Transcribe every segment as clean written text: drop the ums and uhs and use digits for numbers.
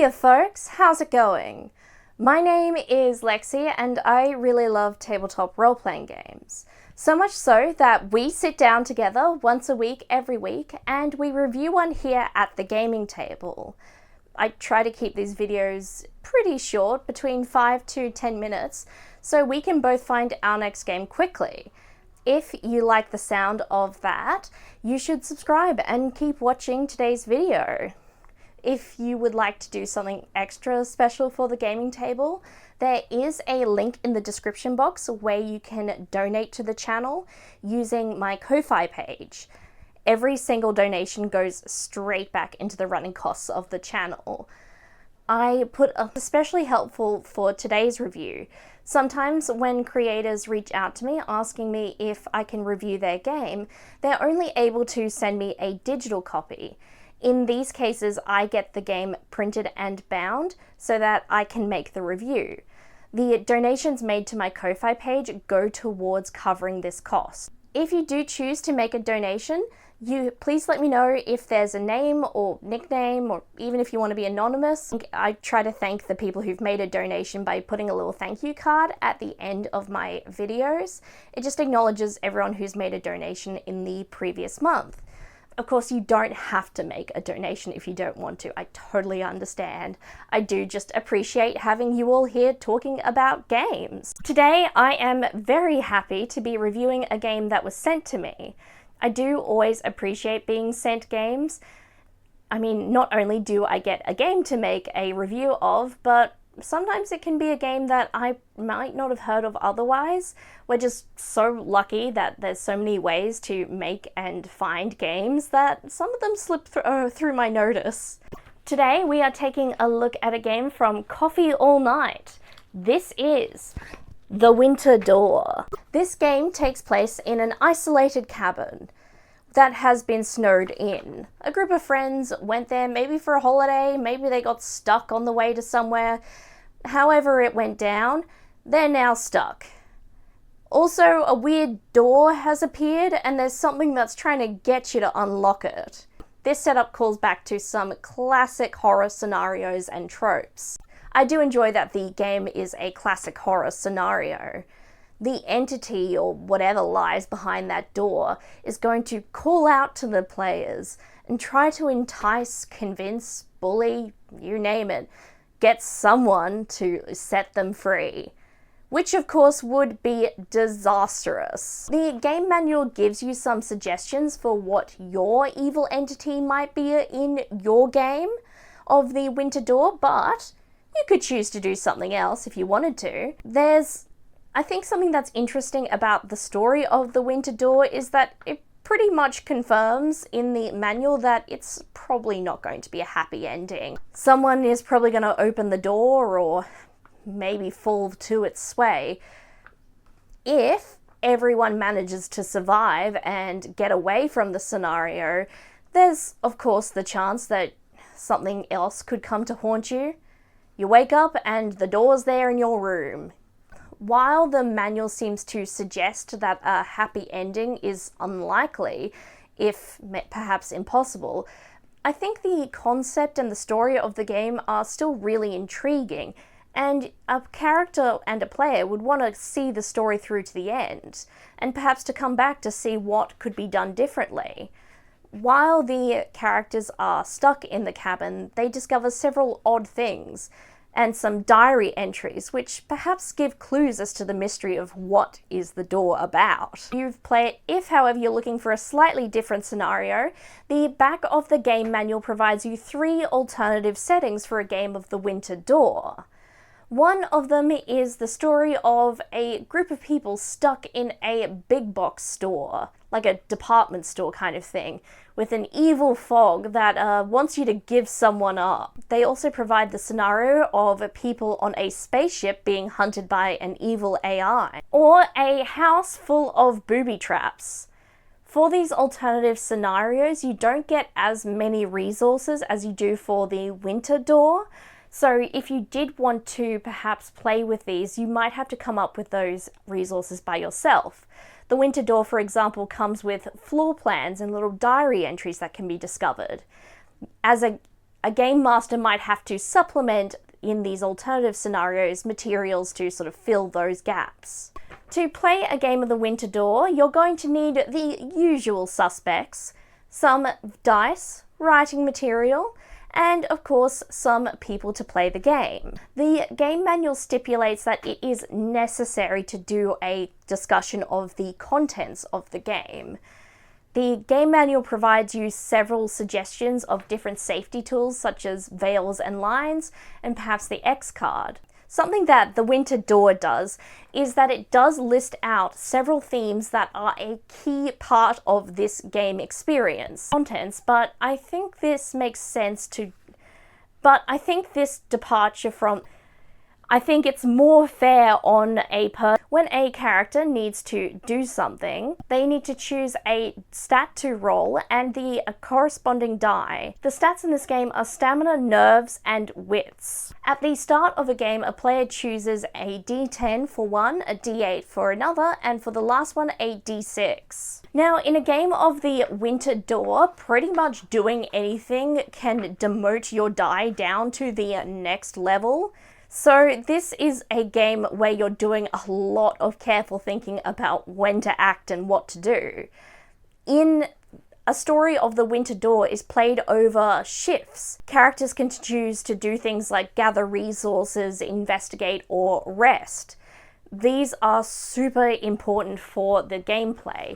Hiya folks, how's it going? My name is Lexi and I really love tabletop role-playing games. So much so that we sit down together once a week every week and we review one here at the gaming table. I try to keep these videos pretty short, between 5 to 10 minutes, so we can both find our next game quickly. If you like the sound of that, you should subscribe and keep watching today's video. If you would like to do something extra special for the gaming table, there is a link in the description box where you can donate to the channel using my Ko-Fi page. Every single donation goes straight back into the running costs of the channel. I put up especially helpful for today's review. Sometimes when creators reach out to me asking me if I can review their game, they're only able to send me a digital copy. In these cases, I get the game printed and bound so that I can make the review. The donations made to my Ko-Fi page go towards covering this cost. If you do choose to make a donation, please let me know if there's a name or nickname, or even if you want to be anonymous. I try to thank the people who've made a donation by putting a little thank you card at the end of my videos. It just acknowledges everyone who's made a donation in the previous month. Of course, you don't have to make a donation if you don't want to. I totally understand. I do just appreciate having you all here talking about games. Today, I am very happy to be reviewing a game that was sent to me. I do always appreciate being sent games. I mean, not only do I get a game to make a review of, but sometimes it can be a game that I might not have heard of otherwise. We're just so lucky that there's so many ways to make and find games that some of them slip through my notice. Today we are taking a look at a game from Coffee All Night. This is The Winter Door. This game takes place in an isolated cabin that has been snowed in. A group of friends went there maybe for a holiday, maybe they got stuck on the way to somewhere. However it went down, they're now stuck. Also, a weird door has appeared and there's something that's trying to get you to unlock it. This setup calls back to some classic horror scenarios and tropes. I do enjoy that the game is a classic horror scenario. The entity, or whatever lies behind that door, is going to call out to the players and try to entice, convince, bully, you name it, get someone to set them free. Which of course would be disastrous. The game manual gives you some suggestions for what your evil entity might be in your game of the Winter Door, but you could choose to do something else if you wanted to. I think something that's interesting about the story of the Winter Door is that it pretty much confirms in the manual that it's probably not going to be a happy ending. Someone is probably going to open the door or maybe fall to its sway. If everyone manages to survive and get away from the scenario, there's of course the chance that something else could come to haunt you. You wake up and the door's there in your room. While the manual seems to suggest that a happy ending is unlikely, if perhaps impossible, I think the concept and the story of the game are still really intriguing, and a character and a player would want to see the story through to the end, and perhaps to come back to see what could be done differently. While the characters are stuck in the cabin, they discover several odd things, and some diary entries which perhaps give clues as to the mystery of what is the door about. If however you're looking for a slightly different scenario, the back of the game manual provides you 3 alternative settings for a game of the Winter Door. One of them is the story of a group of people stuck in a big box store, like a department store kind of thing, with an evil fog that wants you to give someone up. They also provide the scenario of people on a spaceship being hunted by an evil AI, or a house full of booby traps. For these alternative scenarios, you don't get as many resources as you do for the Winter Door. So if you did want to perhaps play with these, you might have to come up with those resources by yourself. The Winter Door, for example, comes with floor plans and little diary entries that can be discovered. As a a game master might have to supplement in these alternative scenarios materials to sort of fill those gaps. To play a game of the Winter Door, you're going to need the usual suspects: some dice, writing material, and of course some people to play the game. The game manual stipulates that it is necessary to do a discussion of the contents of the game. The game manual provides you several suggestions of different safety tools such as veils and lines, and perhaps the X card. Something that the Winter Door does is that it does list out several themes that are a key part of this game experience. Contents, but I think this departure from I think it's more fair on when a character needs to do something, they need to choose a stat to roll and the corresponding die. The stats in this game are stamina, nerves, and wits. At the start of a game, a player chooses a d10 for one, a d8 for another, and for the last one, a d6. Now, in a game of the Winter Door, pretty much doing anything can demote your die down to the next level. So this is a game where you're doing a lot of careful thinking about when to act and what to do. In a story of the Winter Door is played over shifts. Characters can choose to do things like gather resources, investigate, or rest. These are super important for the gameplay.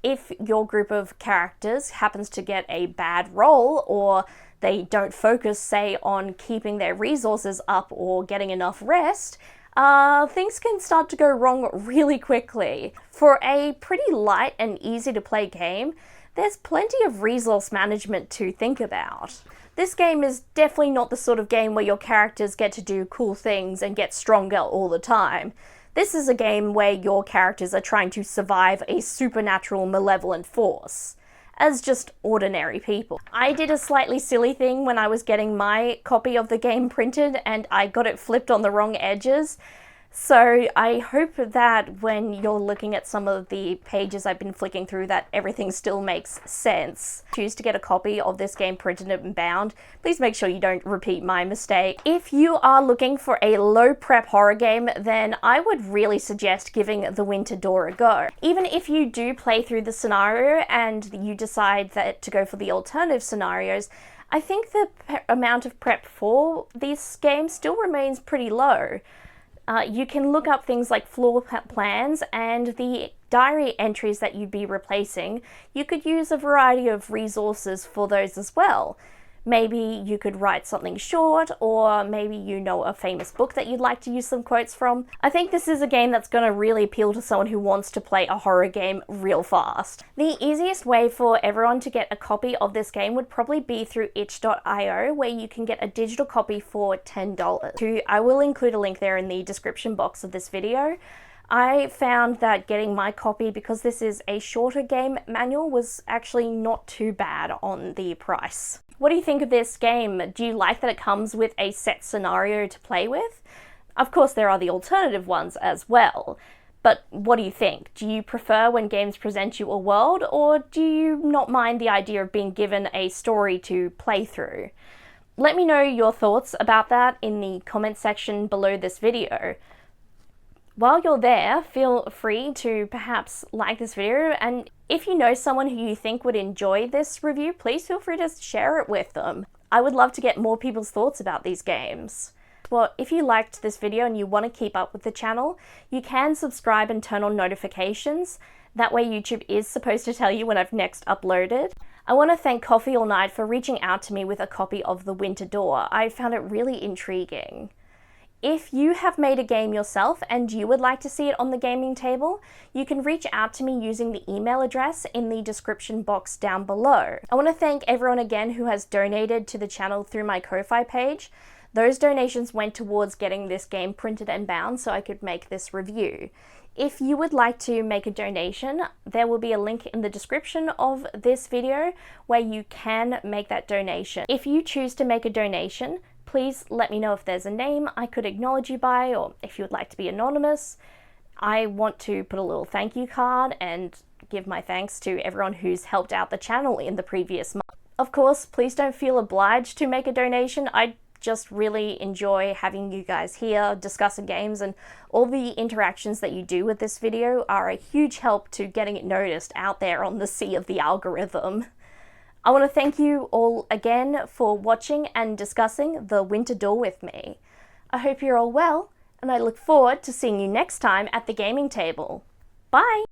If your group of characters happens to get a bad roll, or they don't focus, say, on keeping their resources up or getting enough rest, things can start to go wrong really quickly. For a pretty light and easy to play game, there's plenty of resource management to think about. This game is definitely not the sort of game where your characters get to do cool things and get stronger all the time. This is a game where your characters are trying to survive a supernatural malevolent force as just ordinary people. I did a slightly silly thing when I was getting my copy of the game printed and I got it flipped on the wrong edges. So I hope that when you're looking at some of the pages I've been flicking through that everything still makes sense. Choose to get a copy of this game printed and bound. Please make sure you don't repeat my mistake. If you are looking for a low prep horror game, then I would really suggest giving the Winter Door a go. Even if you do play through the scenario and you decide that to go for the alternative scenarios, I think the amount of prep for these games still remains pretty low. You can look up things like floor plans and the diary entries that you'd be replacing. You could use a variety of resources for those as well. Maybe you could write something short, or maybe you know a famous book that you'd like to use some quotes from. I think this is a game that's going to really appeal to someone who wants to play a horror game real fast. The easiest way for everyone to get a copy of this game would probably be through itch.io, where you can get a digital copy for $10. I will include a link there in the description box of this video. I found that getting my copy, because this is a shorter game manual, was actually not too bad on the price. What do you think of this game? Do you like that it comes with a set scenario to play with? Of course, there are the alternative ones as well. But what do you think? Do you prefer when games present you a world, or do you not mind the idea of being given a story to play through? Let me know your thoughts about that in the comment section below this video. While you're there, feel free to perhaps like this video, and if you know someone who you think would enjoy this review, please feel free to share it with them. I would love to get more people's thoughts about these games. Well, if you liked this video and you want to keep up with the channel, you can subscribe and turn on notifications. That way YouTube is supposed to tell you when I've next uploaded. I want to thank Coffee All Night for reaching out to me with a copy of The Winter Door. I found it really intriguing. If you have made a game yourself and you would like to see it on the gaming table, you can reach out to me using the email address in the description box down below. I want to thank everyone again who has donated to the channel through my Ko-Fi page. Those donations went towards getting this game printed and bound so I could make this review. If you would like to make a donation, there will be a link in the description of this video where you can make that donation. If you choose to make a donation, please let me know if there's a name I could acknowledge you by, or if you would like to be anonymous. I want to put a little thank you card and give my thanks to everyone who's helped out the channel in the previous month. Of course, please don't feel obliged to make a donation. I just really enjoy having you guys here discussing games, and all the interactions that you do with this video are a huge help to getting it noticed out there on the sea of the algorithm. I want to thank you all again for watching and discussing the Winter Duel with me. I hope you're all well, and I look forward to seeing you next time at the gaming table. Bye!